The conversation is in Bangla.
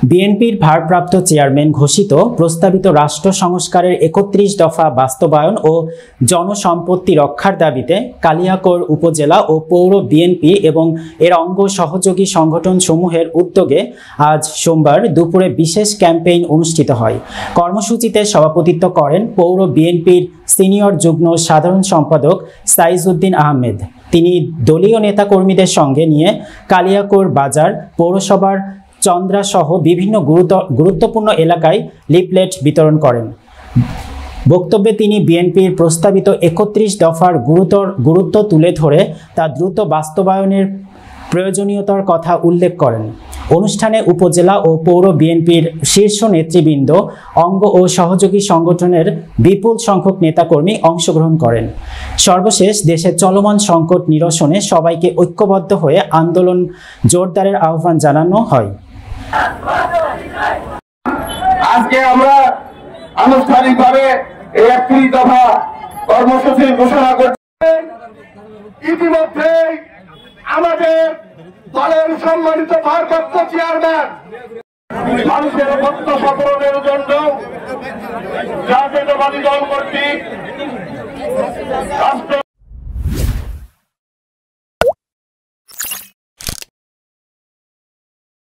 বিএনপির ভারপ্রাপ্ত চেয়ারম্যান ঘোষিত প্রস্তাবিত রাষ্ট্র সংস্কারের ৩১ দফা বাস্তবায়ন ও জনসম্পত্তি রক্ষার দাবিতে কালিয়াকৈর উপজেলা ও পৌর বিএনপি এবং এর অঙ্গ সহযোগী সংগঠনসমূহের উদ্যোগে আজ সোমবার দুপুরে বিশেষ ক্যাম্পেইন অনুষ্ঠিত হয়। কর্মসূচিতে সভাপতিত্ব করেন পৌর বিএনপির সিনিয়র যুগ্ম সাধারণ সম্পাদক সাইজউদ্দিন আহমেদ। তিনি দলীয় নেতাকর্মীদের সঙ্গে নিয়ে কালিয়াকৈর বাজার, পৌরসভার চন্দ্রা সহ বিভিন্ন গুরুত্বপূর্ণ এলাকায় লিফলেট বিতরণ করেন। বক্তব্যে তিনি বিএনপির প্রস্তাবিত ৩১ দফার গুরুত্ব তুলে ধরে তা দ্রুত বাস্তবায়নের প্রয়োজনীয়তার কথা উল্লেখ করেন। অনুষ্ঠানে উপজেলা ও পৌর বিএনপির শীর্ষ নেতৃবৃন্দ, অঙ্গ ও সহযোগী সংগঠনের বিপুল সংখ্যক নেতাকর্মী অংশগ্রহণ করেন। সর্বশেষ দেশের চলমান সংকট নিরসনে সবাইকে ঐক্যবদ্ধ হয়ে আন্দোলন জোরদারের আহ্বান জানানো হয়। আজকে আমরা আনুষ্ঠানিকভাবে ৩১ দফা কর্মসূচি ঘোষণা করছি। ইতিমধ্যে আমাদের দলের সম্মানিত ভারপ্রাপ্ত চেয়ারম্যান মানুষের প্রত্যাশা পূরণের জন্য জাতীয়তাবাদী দল কর্তৃক